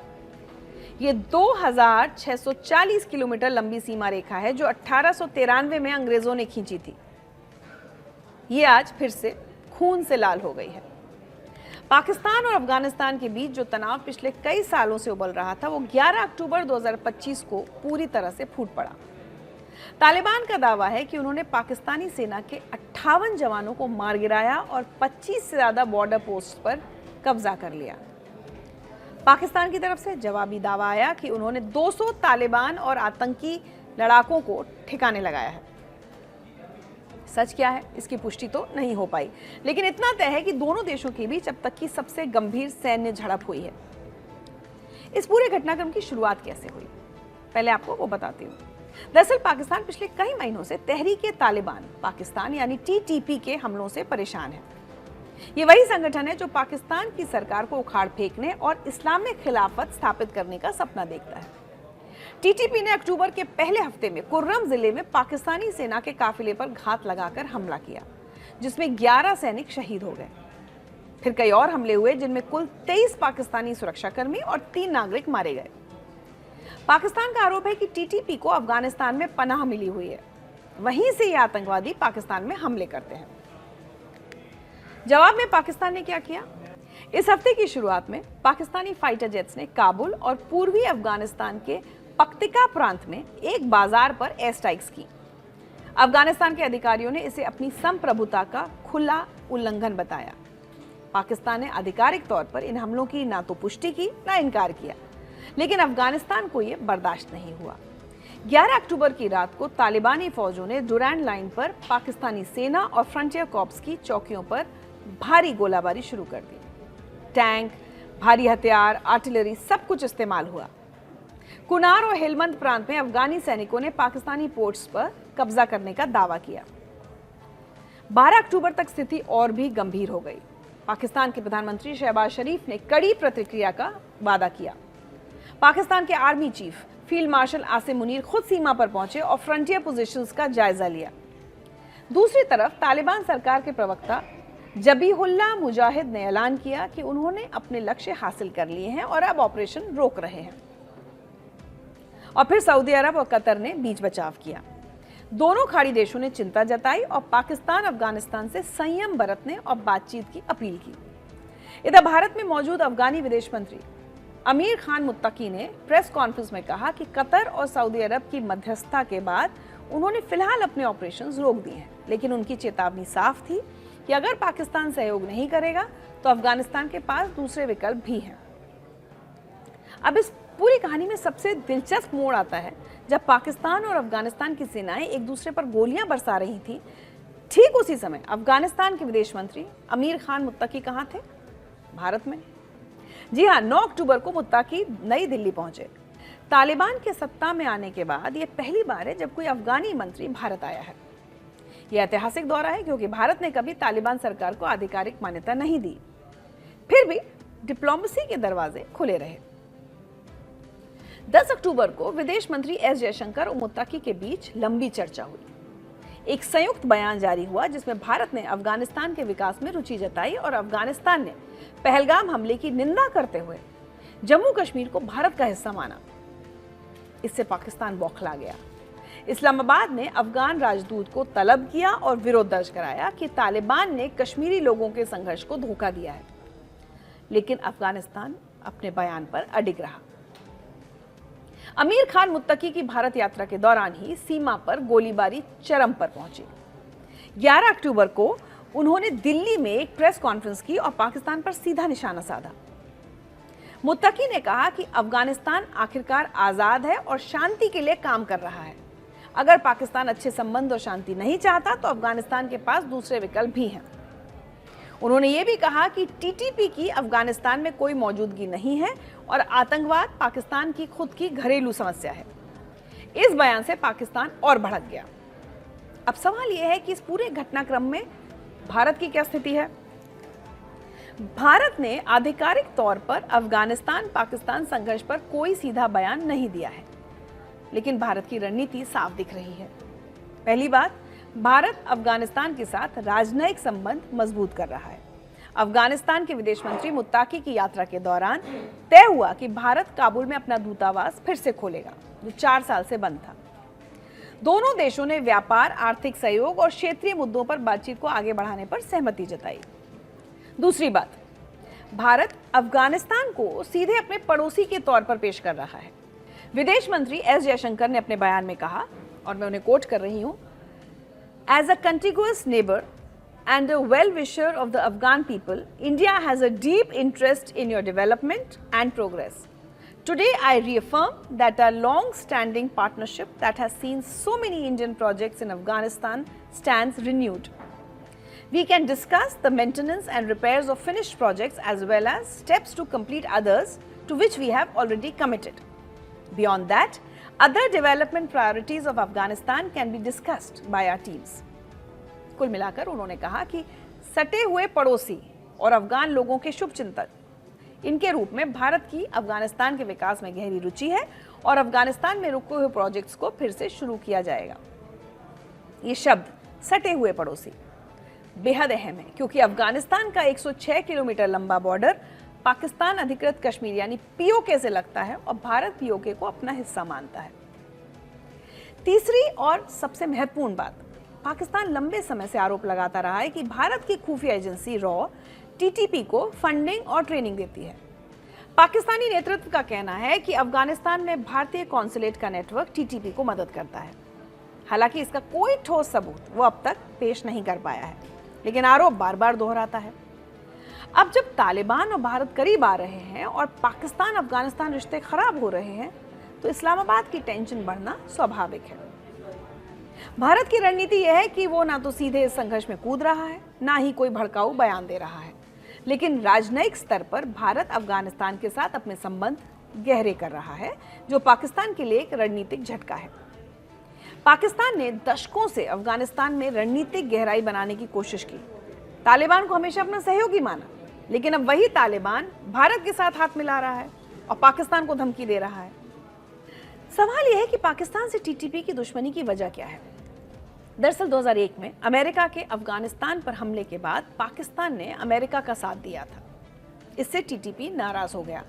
Speaker 1: ये 2640 किलोमीटर लंबी सीमा रेखा है जो 1893 में अंग्रेजों ने खींची थी। ये आज फिर से खून से लाल हो गई है। पाकिस्तान और अफगानिस्तान के बीच जो तनाव पिछले कई सालों से उबल रहा था, वो 11 अक्टूबर 2025 को पूरी तरह से फूट पड़ा। तालिबान का दावा है कि उन्होंने पाकिस्तानी सेना के 58 जवानों को मार गिराया और 25 से ज्यादा बॉर्डर पोस्ट पर कब्जा कर लिया। पाकिस्तान की तरफ से जवाबी दावा आया कि उन्होंने 200 तालिबान और आतंकी लड़ाकों को ठिकाने लगाया है। सच क्या है, इसकी पुष्टि तो नहीं हो पाई, लेकिन इतना तय है कि दोनों देशों के बीच अब तक की सबसे गंभीर सैन्य झड़प हुई है। इस पूरे घटनाक्रम की शुरुआत कैसे हुई, पहले आपको वो बताती हूँ। दरअसल पाकिस्तान पिछले कई महीनों से तहरीक-ए-तालिबान पाकिस्तान यानी टीटीपी के हमलों से परेशान है। ये वही संगठन है जो पाकिस्तान की सरकार को उखाड़ फेंकने और इस्लामिक खिलाफत स्थापित करने का सपना देखता है। टीटीपी ने अक्टूबर के पहले हफ्ते में कुर्रम जिले में पाकिस्तानी सेना के काफिले पर घात लगाकर हमला किया, जिसमें 11 सैनिक शहीद हो गए। फिर कई और हमले हुए जिनमें कुल 23 पाकिस्तानी सुरक्षाकर्मी और 3 नागरिक मारे गए। पाकिस्तान का आरोप है कि टीटीपी को अफगानिस्तान में पनाह मिली हुई है, वहीं से ये आतंकवादी पाकिस्तान में हमले करते हैं। जवाब में पाकिस्तान ने क्या किया? इस हफ्ते की शुरुआत में पाकिस्तानी फाइटर जेट्स ने काबुल और पूर्वी अफगानिस्तान के पक्तिका प्रांत में एक बाजार पर एयर स्ट्राइक्स की। अफगानिस्तान के अधिकारियों ने इसे अपनी संप्रभुता का खुला उल्लंघन बताया। पाकिस्तान ने आधिकारिक तौर पर इन हमलों की ना तो पुष्टि की ना इनकार किया, लेकिन अफगानिस्तान को यह बर्दाश्त नहीं हुआ। 11 अक्टूबर की रात को तालिबानी फौजों ने डुरैंड लाइन पर पाकिस्तानी सेना और फ्रंटियर कॉर्प्स की चौकियों पर भारी गोलाबारी शुरू कर दी। टैंक, भारी हथियार, आर्टिलरी सब कुछ इस्तेमाल हुआ। कुनार और हेलमंद प्रांत में अफगानी सैनिकों ने पाकिस्तानी पोस्ट्स पर कब्जा करने का दावा किया। 12 अक्टूबर तक स्थिति और भी गंभीर हो गई। पाकिस्तान के प्रधानमंत्री शहबाज शरीफ ने कड़ी प्रतिक्रिया का वादा किया। पाकिस्तान के army chief field marshal Asim Munir खुद सीमा पर पहुंचे और फ्रंटियर पोजीशंस का जायजा लिया। दूसरी तरफ तालिबान सरकार के प्रवक्ता जबीहुल्लाह मुजाहिद ने ऐलान किया कि उन्होंने अपने लक्ष्य हासिल कर लिए हैं और अब ऑपरेशन रोक रहे हैं। और फिर सऊदी अरब और कतर ने बीच बचाव किया। दोनों खाड़ी देशों ने चिंता जताई और पाकिस्तान अफगानिस्तान से संयम बरतने और बातचीत की अपील की। इधर भारत में मौजूद अफगानी विदेश मंत्री अमीर खान मुत्तकी ने प्रेस कॉन्फ्रेंस में कहा कि कतर और सऊदी अरब की मध्यस्थता के बाद उन्होंने फिलहाल अपने ऑपरेशंस रोक दिए हैं, लेकिन उनकी चेतावनी साफ थी कि अगर पाकिस्तान सहयोग नहीं करेगा तो अफगानिस्तान के पास दूसरे विकल्प भी हैं। अब इस पूरी कहानी में सबसे दिलचस्प मोड़ आता है जब पाकिस्तान और अफगानिस्तान की सेनाएं एक दूसरे पर गोलियां बरसा रही थी। ठीक उसी समय अफगानिस्तान के विदेश मंत्री अमीर खान मुत्तकी कहां थे? भारत में। जी हां, 9 अक्टूबर को मुत्तकी नई दिल्ली पहुंचे। तालिबान के सत्ता में आने के बाद यह पहली बार है जब कोई अफगानी मंत्री भारत आया है। यह ऐतिहासिक दौरा है क्योंकि भारत ने कभी तालिबान सरकार को आधिकारिक मान्यता नहीं दी। फिर भी डिप्लोमेसी के दरवाजे खुले रहे। 10 अक्टूबर को विदेश मंत्री एस जयशंकर और मुत्तकी के बीच लंबी चर्चा हुई। एक संयुक्त बयान जारी हुआ जिसमें भारत ने अफगानिस्तान के विकास में रुचि जताई और अफगानिस्तान ने पहलगाम हमले की निंदा करते हुए जम्मू कश्मीर को भारत का हिस्सा माना। इससे पाकिस्तान बौखला गया। इस्लामाबाद ने अफगान राजदूत को तलब किया और विरोध दर्ज कराया कि तालिबान ने कश्मीरी लोगों के संघर्ष को धोखा दिया है, लेकिन अफगानिस्तान अपने बयान पर अडिग रहा। अमीर खान मुत्तकी की भारत यात्रा के दौरान ही सीमा पर गोलीबारी चरम पर पहुंची। 11 अक्टूबर को उन्होंने दिल्ली में एक प्रेस कॉन्फ्रेंस की और पाकिस्तान पर सीधा निशाना साधा। मुत्तकी ने कहा कि अफगानिस्तान आखिरकार आजाद है और शांति के लिए काम कर रहा है। अगर पाकिस्तान अच्छे संबंध और शांति नहीं चाहता तो अफगानिस्तान के पास दूसरे विकल्प भी हैं। उन्होंने ये भी कहा कि टीटीपी की अफगानिस्तान में कोई मौजूदगी नहीं है और आतंकवाद पाकिस्तान की खुद की घरेलू समस्या है। इस बयान से पाकिस्तान और भड़क गया। अब सवाल यह है कि इस पूरे घटनाक्रम में भारत की क्या स्थिति है? भारत ने आधिकारिक तौर पर अफगानिस्तान पाकिस्तान संघर्ष पर कोई सीधा बयान नहीं दिया है, लेकिन भारत की रणनीति साफ दिख रही है। पहली बात, भारत अफगानिस्तान के साथ राजनयिक संबंध मजबूत कर रहा है। अफगानिस्तान के विदेश मंत्री मुत्ताकी की यात्रा के दौरान तय हुआ कि भारत काबुल में अपना दूतावास फिर से खोलेगा, जो 4 साल से बंद था। दोनों देशों ने व्यापार, आर्थिक सहयोग और क्षेत्रीय मुद्दों पर बातचीत को आगे बढ़ाने पर सहमति जताई। दूसरी बात, भारत अफगानिस्तान को सीधे अपने पड़ोसी के तौर पर पेश कर रहा है। विदेश मंत्री एस जयशंकर ने अपने बयान में कहा, और मैं उन्हें कोट कर रही हूं, as a contiguous neighbor and a well-wisher of the Afghan people, India has a deep interest in your development and progress. Today, I reaffirm that our long-standing partnership that has seen so many Indian projects in Afghanistan stands renewed. We can discuss the maintenance and repairs of finished projects as well as steps to complete others to which we have already committed. Beyond that, other development priorities of Afghanistan can be discussed by our teams. कुल मिलाकर उन्होंने कहा कि सटे हुए पड़ोसी और अफगान लोगों के शुभचिंतक, इनके रूप में भारत की अफगानिस्तान के विकास में गहरी रुचि है और अफगानिस्तान में रुके हुए प्रोजेक्ट्स को फिर से शुरू किया जाएगा। ये शब्द सटे हुए पड़ोसी बेहद अहम है, क्योंकि अफगानिस्तान का 106 किलोमीटर लंबा बॉर्डर पाकिस्तान अधिकृत कश्मीर यानी पीओके से लगता है और भारत पीओके को अपना हिस्सा मानता है। तीसरी और सबसे महत्वपूर्ण बात, पाकिस्तान लंबे समय से आरोप लगाता रहा है कि भारत की खुफिया एजेंसी रॉ टीटीपी को फंडिंग और ट्रेनिंग देती है। पाकिस्तानी नेतृत्व का कहना है कि अफगानिस्तान में भारतीय कॉन्सुलेट का नेटवर्क टीटीपी को मदद करता है। हालांकि इसका कोई ठोस सबूत वो अब तक पेश नहीं कर पाया है, लेकिन आरोप बार बार दोहराता है। अब जब तालिबान और भारत करीब आ रहे हैं और पाकिस्तान अफगानिस्तान रिश्ते खराब हो रहे हैं, तो इस्लामाबाद की टेंशन बढ़ना स्वाभाविक है। भारत की रणनीति यह है कि वो ना तो सीधे इस संघर्ष में कूद रहा है, ना ही कोई भड़काऊ बयान दे रहा है, लेकिन राजनयिक स्तर पर भारत अफगानिस्तान के साथ अपने संबंध गहरे कर रहा है, जो पाकिस्तान के लिए एक रणनीतिक झटका है। पाकिस्तान ने दशकों से अफगानिस्तान में रणनीतिक गहराई बनाने की कोशिश की, तालिबान को हमेशा अपना सहयोगी माना, लेकिन अब वही तालिबान भारत के साथ हाथ मिला रहा है और पाकिस्तान को धमकी दे रहा है। सवाल यह है कि पाकिस्तान से टीटीपी की दुश्मनी की वजह क्या है। दरअसल 2001 में अमेरिका के अफगानिस्तान पर हमले के बाद पाकिस्तान ने अमेरिका का साथ दिया था। इससे टीटीपी नाराज हो गया,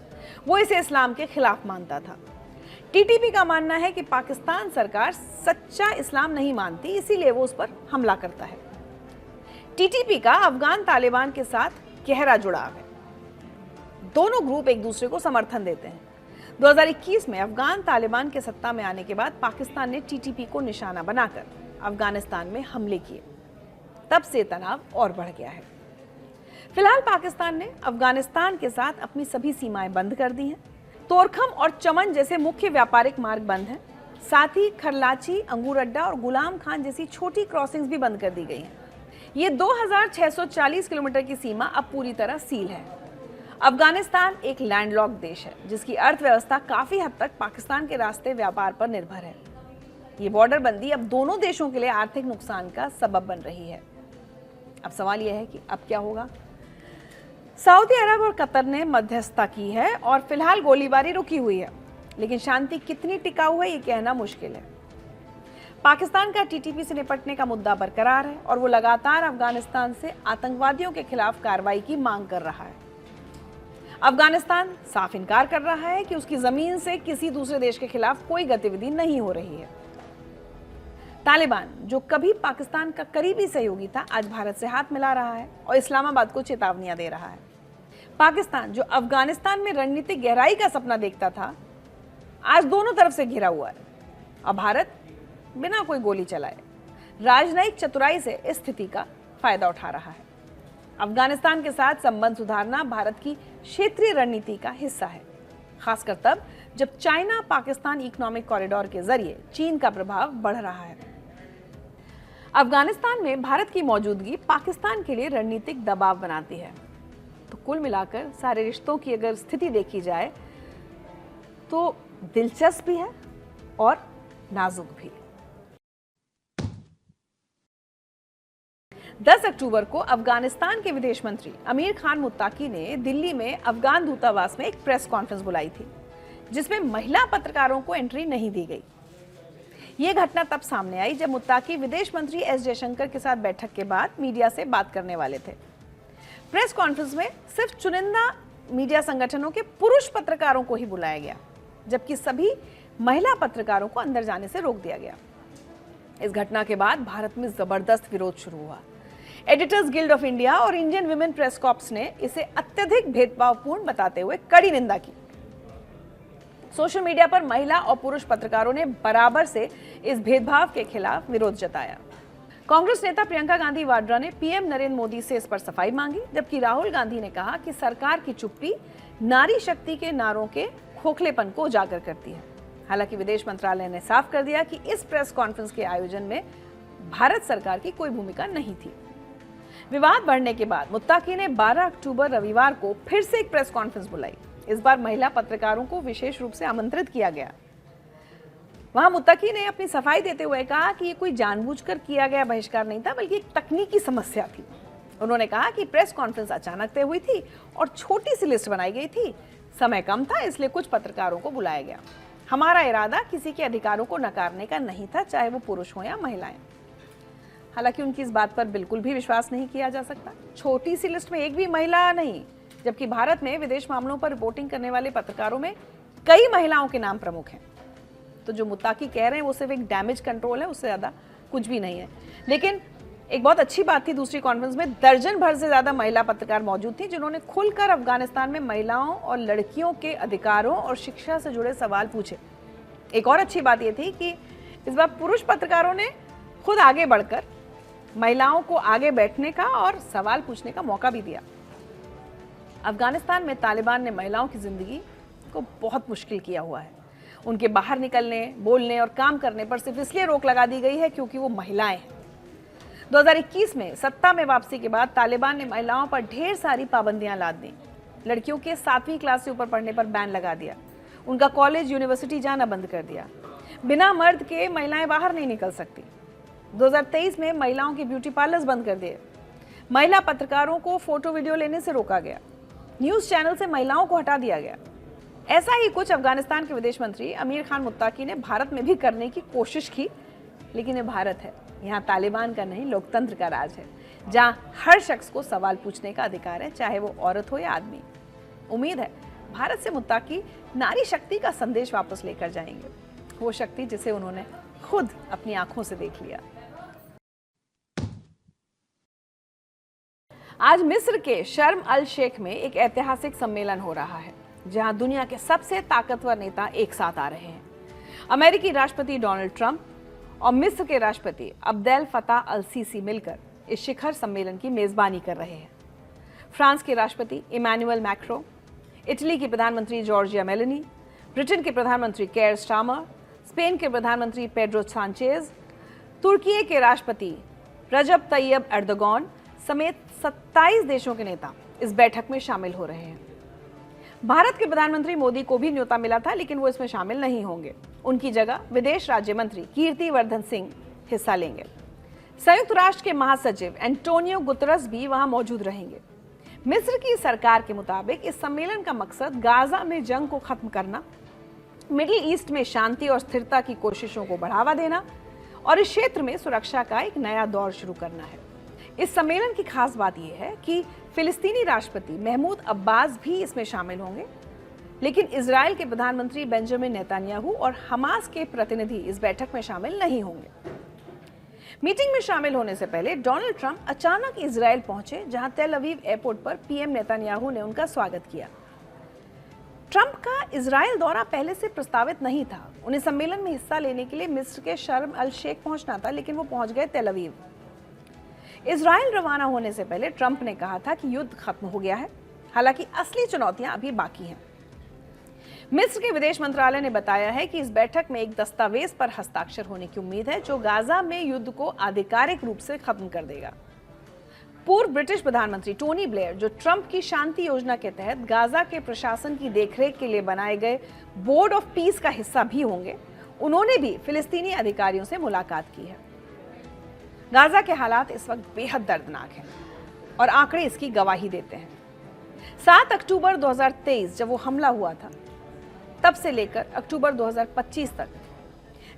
Speaker 1: वो इसे इस्लाम के खिलाफ मानता था। टीटीपी का मानना है कि पाकिस्तान सरकार सच्चा इस्लाम नहीं मानती, इसीलिए वो उस पर हमला करता है। टीटीपी का अफगान तालिबान के साथ गहरा जुड़ाव है, दोनों ग्रुप एक दूसरे को समर्थन देते हैं। 2021 में अफगान तालिबान के सत्ता में आने के बाद पाकिस्तान ने टीटीपी को निशाना बनाकर अफगानिस्तान में हमले किए, तब से तनाव और बढ़ गया है। फिलहाल पाकिस्तान ने अफगानिस्तान के साथ अपनी सभी सीमाएं बंद कर दी हैं। तोरखम और चमन जैसे मुख्य व्यापारिक मार्ग बंद हैं, साथ ही खरलाची, अंगूर अड्डा और गुलाम खान जैसी छोटी क्रॉसिंग्स भी बंद कर दी गई हैं। ये 2640 किलोमीटर की सीमा अब पूरी तरह सील है। अफगानिस्तान एक लैंडलॉक्ड देश है, जिसकी अर्थव्यवस्था काफी हद तक पाकिस्तान के रास्ते व्यापार पर निर्भर है। ये बॉर्डर बंदी अब दोनों देशों के लिए आर्थिक नुकसान का सबब बन रही है। अब सवाल यह है कि अब क्या होगा। सऊदी अरब और कतर ने मध्यस्थता की है और फिलहाल गोलीबारी रुकी हुई है, लेकिन शांति कितनी टिकाऊ है ये कहना मुश्किल है। पाकिस्तान का टीटीपी से निपटने का मुद्दा बरकरार है और वो लगातार अफगानिस्तान से आतंकवादियों के खिलाफ कार्रवाई की मांग कर रहा है। अफगानिस्तान साफ इनकार कर रहा है कि उसकी जमीन से किसी दूसरे देश के खिलाफ कोई गतिविधि नहीं हो रही है। तालिबान, जो कभी पाकिस्तान का करीबी सहयोगी था, आज भारत से हाथ मिला रहा है और इस्लामाबाद को चेतावनियां दे रहा है। पाकिस्तान, जो अफगानिस्तान में रणनीतिक गहराई का सपना देखता था, आज दोनों तरफ से घिरा हुआ है और भारत बिना कोई गोली चलाए राजनयिक चतुराई से इस स्थिति का फायदा उठा रहा है। अफगानिस्तान के साथ संबंध सुधारना भारत की क्षेत्रीय रणनीति का हिस्सा है, खासकर तब जब चाइना पाकिस्तान इकोनॉमिक कॉरिडोर के जरिए चीन का प्रभाव बढ़ रहा है। अफगानिस्तान में भारत की मौजूदगी पाकिस्तान के लिए रणनीतिक दबाव बनाती है। तो कुल मिलाकर सारे रिश्तों की अगर स्थिति देखी जाए तो दिलचस्प भी है और नाजुक भी। 10 अक्टूबर को अफगानिस्तान के विदेश मंत्री अमीर खान मुत्ताकी ने दिल्ली में अफगान दूतावास में एक प्रेस कॉन्फ्रेंस बुलाई थी, जिसमें महिला पत्रकारों को एंट्री नहीं दी गई। ये घटना तब सामने आई जब मुत्ताकी विदेश मंत्री एस जयशंकर के साथ बैठक के बाद मीडिया से बात करने वाले थे। प्रेस कॉन्फ्रेंस में सिर्फ चुनिंदा मीडिया संगठनों के पुरुष पत्रकारों को ही बुलाया गया, जबकि सभी महिला पत्रकारों को अंदर जाने से रोक दिया गया। इस घटना के बाद भारत में जबरदस्त विरोध शुरू हुआ। एडिटर्स गिल्ड ऑफ इंडिया और इंडियन विमेन प्रेस कॉर्प्स ने इसे अत्यधिक भेदभावपूर्ण बताते हुए कड़ी निंदा की। सोशल मीडिया पर महिला और पुरुष पत्रकारों ने बराबर से इस भेदभाव के खिलाफ विरोध जताया। कांग्रेस नेता प्रियंका गांधी वाड्रा ने पीएम नरेंद्र मोदी से इस पर सफाई मांगी, जबकि राहुल गांधी ने कहा कि सरकार की चुप्पी नारी शक्ति के नारों के खोखलेपन को उजागर करती है। हालांकि विदेश मंत्रालय ने साफ कर दिया कि इस प्रेस कॉन्फ्रेंस के आयोजन में भारत सरकार की कोई भूमिका नहीं थी। विवाद बढ़ने के बाद मुत्ताकी ने 12 अक्टूबर रविवार को फिर से एक प्रेस कॉन्फ्रेंस बुलाई। इस बार महिला पत्रकारों को विशेष रूप से आमंत्रित किया गया। वहां मुत्ताकी ने अपनी सफाई देते हुए कहा कि ये कोई जानबूझकर किया गया बहिष्कार नहीं था, बल्कि एक तकनीकी समस्या थी। उन्होंने कहा कि प्रेस कॉन्फ्रेंस अचानक तय हुई थी और छोटी सी लिस्ट बनाई गई थी। समय कम था, इसलिए कुछ पत्रकारों को बुलाया गया। हमारा इरादा किसी के अधिकारों को नकारने का नहीं था, चाहे वो पुरुष हो या महिलाएं। हालांकि उनकी इस बात पर बिल्कुल भी विश्वास नहीं किया जा सकता। छोटी सी लिस्ट में एक भी महिला नहीं, जबकि भारत में विदेश मामलों पर रिपोर्टिंग करने वाले पत्रकारों में कई महिलाओं के नाम प्रमुख हैं। तो जो मुत्ताकी कह रहे हैं वो सिर्फ एक डैमेज कंट्रोल है, उससे ज्यादा कुछ भी नहीं है। लेकिन एक बहुत अच्छी बात थी, दूसरी कॉन्फ्रेंस में दर्जन भर से ज्यादा महिला पत्रकार मौजूद थी, जिन्होंने खुलकर अफगानिस्तान में महिलाओं और लड़कियों के अधिकारों और शिक्षा से जुड़े सवाल पूछे। एक और अच्छी बात यह थी कि इस बार पुरुष पत्रकारों ने खुद आगे बढ़कर महिलाओं को आगे बैठने का और सवाल पूछने का मौका भी दिया। अफगानिस्तान में तालिबान ने महिलाओं की जिंदगी को बहुत मुश्किल किया हुआ है। उनके बाहर निकलने, बोलने और काम करने पर सिर्फ इसलिए रोक लगा दी गई है क्योंकि वो महिलाएं हैं। 2021 में सत्ता में वापसी के बाद तालिबान ने महिलाओं पर ढेर सारी पाबंदियां लाद दी। लड़कियों के 7वीं क्लास से ऊपर पढ़ने पर बैन लगा दिया। उनका कॉलेज, यूनिवर्सिटी जाना बंद कर दिया। बिना मर्द के महिलाएं बाहर नहीं निकल सकती। 2023 में महिलाओं के ब्यूटी पार्लर्स बंद कर दिए। महिला पत्रकारों को फोटो वीडियो लेने से रोका गया। न्यूज चैनल से महिलाओं को हटा दिया गया। ऐसा ही कुछ अफगानिस्तान के विदेश मंत्री अमीर खान मुत्ताकी ने भारत में भी करने की कोशिश की, लेकिन ये भारत है, यहाँ तालिबान का नहीं लोकतंत्र का राज है, जहाँ हर शख्स को सवाल पूछने का अधिकार है, चाहे वो औरत हो या आदमी। उम्मीद है भारत से मुत्ताकी नारी शक्ति का संदेश वापस लेकर जाएंगे, वो शक्ति जिसे उन्होंने खुद अपनी आंखों से देख लिया। आज मिस्र के शर्म अल शेख में एक ऐतिहासिक सम्मेलन हो रहा है, जहां दुनिया के सबसे ताकतवर नेता एक साथ आ रहे हैं। अमेरिकी राष्ट्रपति डोनाल्ड ट्रंप और मिस्र के राष्ट्रपति अब्देल फताह अल सीसी मिलकर इस शिखर सम्मेलन की मेजबानी कर रहे हैं। फ्रांस के राष्ट्रपति इमैनुअल मैक्रो, इटली की प्रधानमंत्री जॉर्जिया मेलोनी, ब्रिटेन के प्रधानमंत्री केयर स्टारमर, स्पेन के प्रधानमंत्री पेड्रो सांचेज, तुर्की के राष्ट्रपति रजब तैयब एर्दोगान समेत 27 देशों के नेता इस बैठक में शामिल हो रहे हैं। भारत के प्रधानमंत्री मोदी को भी न्योता मिला था, लेकिन वो इसमें शामिल नहीं होंगे। उनकी जगह विदेश राज्य मंत्री कीर्ति वर्धन सिंह हिस्सा लेंगे। संयुक्त राष्ट्र के महासचिव एंटोनियो गुतरस भी वहां मौजूद रहेंगे। मिस्र की सरकार के मुताबिक इस सम्मेलन का मकसद गाजा में जंग को खत्म करना, मिडिल ईस्ट में शांति और स्थिरता की कोशिशों को बढ़ावा देना और इस क्षेत्र में सुरक्षा का एक नया दौर शुरू करना है। इस सम्मेलन की खास बात यह है कि फिलिस्तीनी राष्ट्रपति महमूद अब्बास भी इसमें शामिल होंगे, लेकिन इजराइल के प्रधानमंत्री बेंजामिन नेतन्याहू और हमास के प्रतिनिधि इस बैठक में शामिल नहीं होंगे। मीटिंग में शामिल होने से पहले डोनाल्ड ट्रंप अचानक इजराइल पहुंचे, जहां तेल अवीव एयरपोर्ट पर पीएम नेतन्याहू ने उनका स्वागत किया। ट्रंप का इजराइल दौरा पहले से प्रस्तावित नहीं था। उन्हें सम्मेलन में हिस्सा लेने के लिए मिस्र के शर्म अल शेख पहुंचना था, लेकिन वो पहुंच गए तेल अवीव। इजराइल रवाना होने से पहले ट्रंप ने कहा था कि युद्ध खत्म हो गया है, हालांकि असली चुनौतियां अभी बाकी हैं। मिस्र के विदेश मंत्रालय ने बताया है कि इस बैठक में एक दस्तावेज पर हस्ताक्षर होने की उम्मीद है, जो गाजा में युद्ध को आधिकारिक रूप से खत्म कर देगा। पूर्व ब्रिटिश प्रधानमंत्री टोनी ब्लेयर, जो ट्रंप की शांति योजना के तहत गाजा के प्रशासन की देखरेख के लिए बनाए गए बोर्ड ऑफ पीस का हिस्सा भी होंगे, उन्होंने भी फिलिस्तीनी अधिकारियों से मुलाकात की है। गाजा के हालात इस वक्त बेहद दर्दनाक हैं और आंकड़े इसकी गवाही देते हैं। 7 अक्टूबर 2023 जब वो हमला हुआ था, तब से लेकर अक्टूबर 2025 तक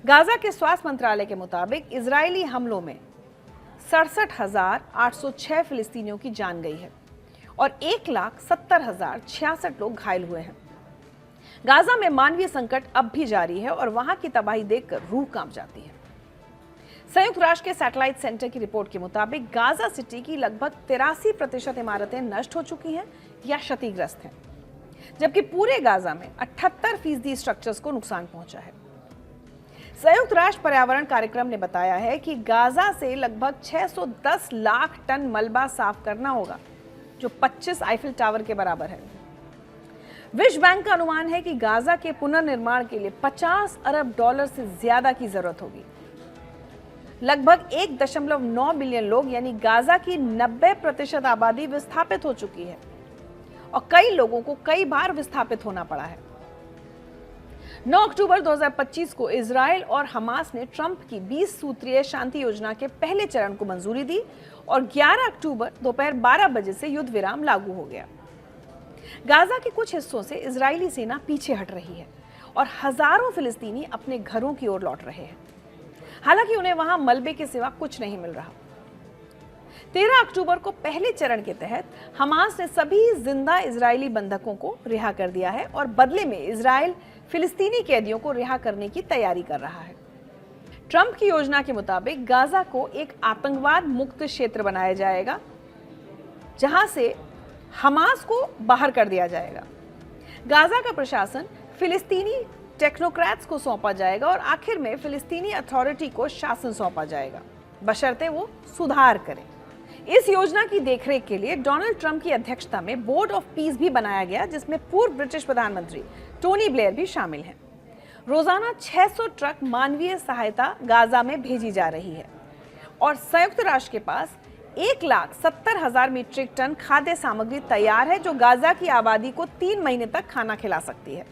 Speaker 1: गाजा के स्वास्थ्य मंत्रालय के मुताबिक इजरायली हमलों में 67,806 फिलिस्तीनियों की जान गई है। और 1,70,066 लोग घायल हुए हैं। गाजा में मानवीय संकट अब भी जारी है और वहां की तबाही देखकर रूह कांप जाती है। संयुक्त राष्ट्र के सैटेलाइट सेंटर की रिपोर्ट के मुताबिक गाजा सिटी की लगभग 83% इमारतें नष्ट हो चुकी हैं या क्षतिग्रस्त हैं, जबकि पूरे गाजा में 78% स्ट्रक्चर्स को नुकसान पहुंचा है। संयुक्त राष्ट्र पर्यावरण कार्यक्रम ने बताया है कि गाजा से लगभग 610 लाख टन मलबा साफ करना होगा, जो 25 आईफिल टावर के बराबर है। विश्व बैंक का अनुमान है कि गाजा के पुनर्निर्माण के लिए $50 अरब से ज्यादा की जरूरत होगी। लगभग 1.9 बिलियन लोग यानी गाजा की 90% आबादी विस्थापित हो चुकी है और कई लोगों को कई बार विस्थापित होना पड़ा है। 9 अक्टूबर 2025 को इजराइल और हमास ने ट्रंप की 20 सूत्रीय शांति योजना के पहले चरण को मंजूरी दी और 11 अक्टूबर दोपहर 12 बजे से युद्ध विराम लागू हो गया। गाजा के कुछ हिस्सों से इजरायली सेना पीछे हट रही है और हजारों फिलिस्तीनी अपने घरों की ओर लौट रहे हैं। हालांकि उन्हें वहां मलबे के सिवा कुछ नहीं मिल रहा। 13 अक्टूबर को पहले चरण के तहत हमास ने सभी जिंदा इजरायली बंधकों को रिहा कर दिया है और बदले में इजराइल फिलिस्तीनी कैदियों को रिहा करने की तैयारी कर रहा है। ट्रंप की योजना के मुताबिक गाजा को एक आतंकवाद मुक्त क्षेत्र बनाया जाएगा, जहां से हमास को बाहर कर दिया जाएगा। गाजा का प्रशासन फिलिस्तीनी टेक्नोक्रेट्स को सौंपा जाएगा और आखिर में फिलिस्तीनी अथॉरिटी को शासन सौंपा जाएगा, बशर्ते वो सुधार करें। इस योजना की देखरेख के लिए डोनाल्ड ट्रंप की अध्यक्षता में बोर्ड ऑफ पीस भी बनाया गया, जिसमें पूर्व ब्रिटिश प्रधानमंत्री टोनी ब्लेयर भी शामिल हैं। रोजाना 600 ट्रक मानवीय सहायता गाजा में भेजी जा रही है और संयुक्त राष्ट्र के पास 1,70,000 मीट्रिक टन खाद्य सामग्री तैयार है, जो गाजा की आबादी को 3 महीने तक खाना खिला सकती है।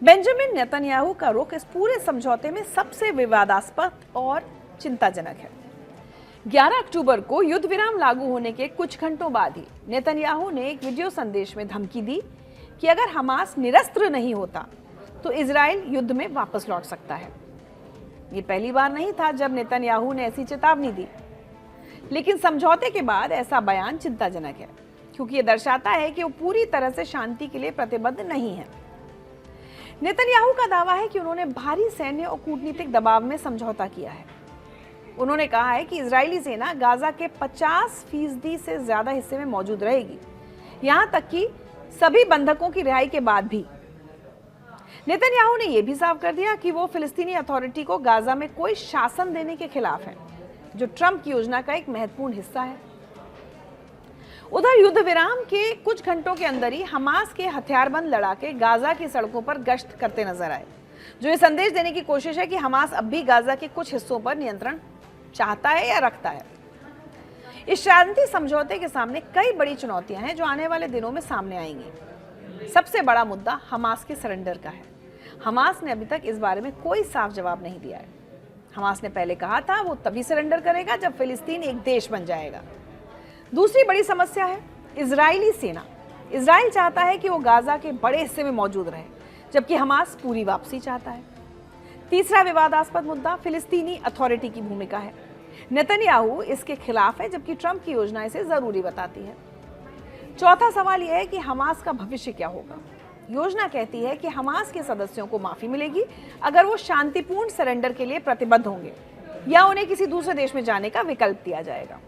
Speaker 1: बेंजामिन नेतन्याहू का रुख इस पूरे समझौते में सबसे विवादास्पद और चिंताजनक है। 11 अक्टूबर को युद्ध विराम लागू होने के कुछ घंटों बाद ही नेतन्याहू ने एक वीडियो संदेश में धमकी दी कि अगर हमास निरस्त्र नहीं होता तो इजराइल युद्ध में वापस लौट सकता है। ये पहली बार नहीं था जब नेतन्याहू ने ऐसी चेतावनी दी, लेकिन समझौते के बाद ऐसा बयान चिंताजनक है, क्योंकि ये दर्शाता है कि वो पूरी तरह से शांति के लिए प्रतिबद्ध नहीं है। नेतन्याहू का दावा है कि उन्होंने भारी सैन्य और कूटनीतिक दबाव में समझौता किया है। उन्होंने कहा है कि इजरायली सेना गाजा के 50% से ज्यादा हिस्से में मौजूद रहेगी, यहां तक कि सभी बंधकों की रिहाई के बाद भी। नेतन्याहू ने यह भी साफ कर दिया कि वो फिलिस्तीनी अथॉरिटी को गाजा में कोई शासन देने के खिलाफ है, जो ट्रंप की योजना का एक महत्वपूर्ण हिस्सा है। उधर युद्ध विराम के कुछ घंटों के अंदर ही हमास के हथियारबंद लड़ाके गाजा की सड़कों पर गश्त करते नजर आए, जो ये संदेश देने की कोशिश है कि हमास अब भी गाजा के कुछ हिस्सों पर नियंत्रण चाहता है या रखता है। इस शांति समझौते के सामने कई बड़ी चुनौतियां हैं जो आने वाले दिनों में सामने आएंगी। सबसे बड़ा मुद्दा हमास के सरेंडर का है। हमास ने अभी तक इस बारे में कोई साफ जवाब नहीं दिया है। हमास ने पहले कहा था वो तभी सरेंडर करेगा जब फिलिस्तीन एक देश बन जाएगा। दूसरी बड़ी समस्या है इजरायली सेना। इजराइल चाहता है कि वो गाजा के बड़े हिस्से में मौजूद रहे, जबकि हमास पूरी वापसी चाहता है। तीसरा विवादास्पद मुद्दा फिलिस्तीनी अथॉरिटी की भूमिका है। नेतन्याहू इसके खिलाफ है, जबकि ट्रंप की योजना इसे जरूरी बताती है। चौथा सवाल यह है कि हमास का भविष्य क्या होगा। योजना कहती है कि हमास के सदस्यों को माफी मिलेगी अगर वो शांतिपूर्ण सरेंडर के लिए प्रतिबद्ध होंगे या उन्हें किसी दूसरे देश में जाने का विकल्प दिया जाएगा।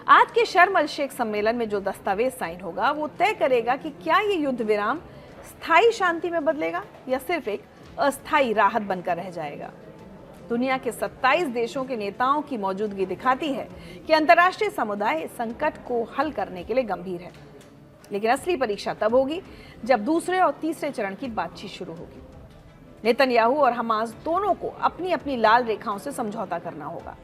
Speaker 1: आज के शर्म अल शेख सम्मेलन में जो दस्तावेज साइन होगा वो तय करेगा कि क्या ये युद्ध विराम स्थायी शांति में बदलेगा या सिर्फ एक अस्थायी राहत बनकर रह जाएगा। दुनिया के 27 देशों के नेताओं की मौजूदगी दिखाती है कि अंतर्राष्ट्रीय समुदाय संकट को हल करने के लिए गंभीर है, लेकिन असली परीक्षा तब होगी जब दूसरे और तीसरे चरण की बातचीत शुरू होगी। नेतन्याहू और हमास दोनों को अपनी अपनी लाल रेखाओं से समझौता करना होगा।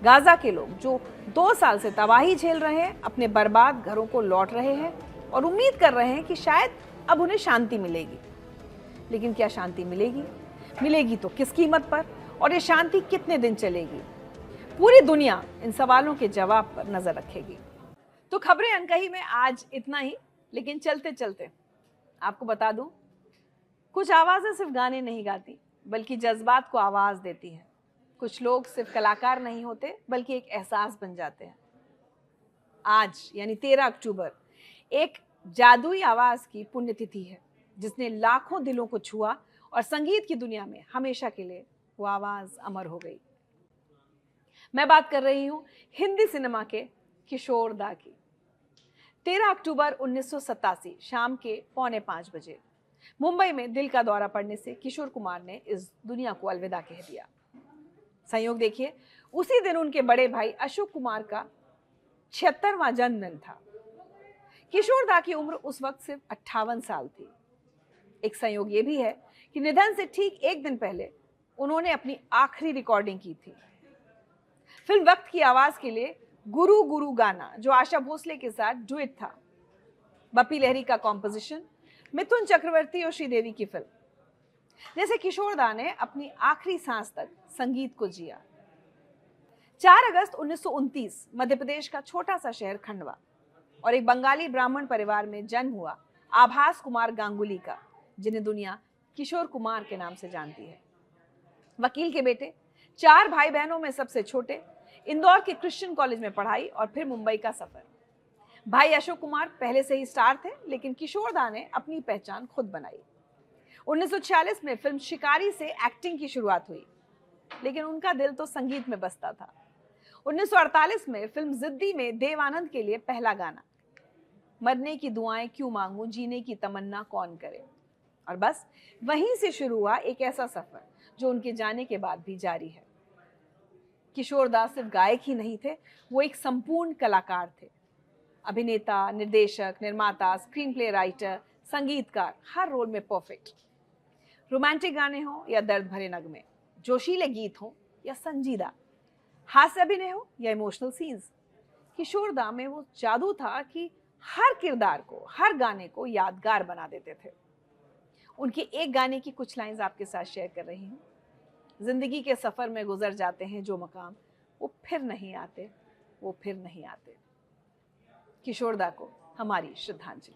Speaker 1: गाजा के लोग जो 2 साल से तबाही झेल रहे हैं, अपने बर्बाद घरों को लौट रहे हैं और उम्मीद कर रहे हैं कि शायद अब उन्हें शांति मिलेगी। लेकिन क्या शांति मिलेगी? मिलेगी तो किस कीमत पर? और ये शांति कितने दिन चलेगी? पूरी दुनिया इन सवालों के जवाब पर नजर रखेगी। तो खबरें अनकही में आज इतना ही, लेकिन चलते चलते आपको बता दूं, कुछ आवाजें सिर्फ गाने नहीं गाती बल्कि जज्बात को आवाज देती हैं। कुछ लोग सिर्फ कलाकार नहीं होते बल्कि एक एहसास बन जाते हैं। आज यानी 13 अक्टूबर एक जादुई आवाज की पुण्यतिथि है जिसने लाखों दिलों को छुआ और संगीत की दुनिया में हमेशा के लिए वो आवाज अमर हो गई। मैं बात कर रही हूं हिंदी सिनेमा के किशोर दा की। 13 अक्टूबर 1987 शाम के 4:45 बजे मुंबई में दिल का दौरा पड़ने से किशोर कुमार ने इस दुनिया को अलविदा कह दिया। संयोग देखिए, उसी दिन उनके बड़े भाई अशोक कुमार का 76वां जन्मदिन था। किशोर दा की उम्र उस वक्त सिर्फ 58 साल थी। एक संयोग ये भी है कि निधन से ठीक एक दिन पहले उन्होंने अपनी आखिरी रिकॉर्डिंग की थी। फिल्म वक्त की आवाज के लिए गुरु गुरु गाना जो आशा भोसले के साथ डुएट था, बप्पी लहरी का कॉम्पोजिशन, मिथुन चक्रवर्ती और श्रीदेवी की फिल्म। जैसे किशोर दा ने अपनी आखिरी सांस तक संगीत को जिया। 4 अगस्त 1929 मध्य प्रदेश का छोटा सा शहर खंडवा और एक बंगाली ब्राह्मण परिवार में जन्म हुआ आभास कुमार गांगुली का, जिन्हें दुनिया किशोर कुमार के नाम से जानती है। वकील के बेटे, 4 भाई बहनों में सबसे छोटे, इंदौर के क्रिश्चियन कॉलेज में पढ़ाई और फिर मुंबई का सफर। भाई अशोक कुमार पहले से ही स्टार थे, लेकिन किशोर दा ने अपनी पहचान खुद बनाई। 1946 में फिल्म शिकारी से एक्टिंग की शुरुआत हुई, लेकिन उनका दिल तो संगीत में बसता था। 1948 में फिल्म जिद्दी में देव आनंद के लिए पहला गाना, मरने की दुआएं क्यों मांगूं जीने की तमन्ना कौन करे। और बस वहीं से शुरू हुआ एक ऐसा सफर जो उनके जाने के बाद भी जारी है। किशोर दा सिर्फ गायक ही नहीं थे, वो एक संपूर्ण कलाकार थे। अभिनेता, निर्देशक, निर्माता, स्क्रीन प्ले राइटर, संगीतकार, हर रोल में परफेक्ट। रोमांटिक गाने हो या दर्द भरे नगमे, जोशीले गीत हो या संजीदा, हास्य अभिनय हो या इमोशनल सीन्स, किशोर दा में वो जादू था कि हर किरदार को, हर गाने को यादगार बना देते थे। उनके एक गाने की कुछ लाइंस आपके साथ शेयर कर रही हूँ। जिंदगी के सफर में गुजर जाते हैं जो मकाम, वो फिर नहीं आते, वो फिर नहीं आते। किशोर दा को हमारी श्रद्धांजलि।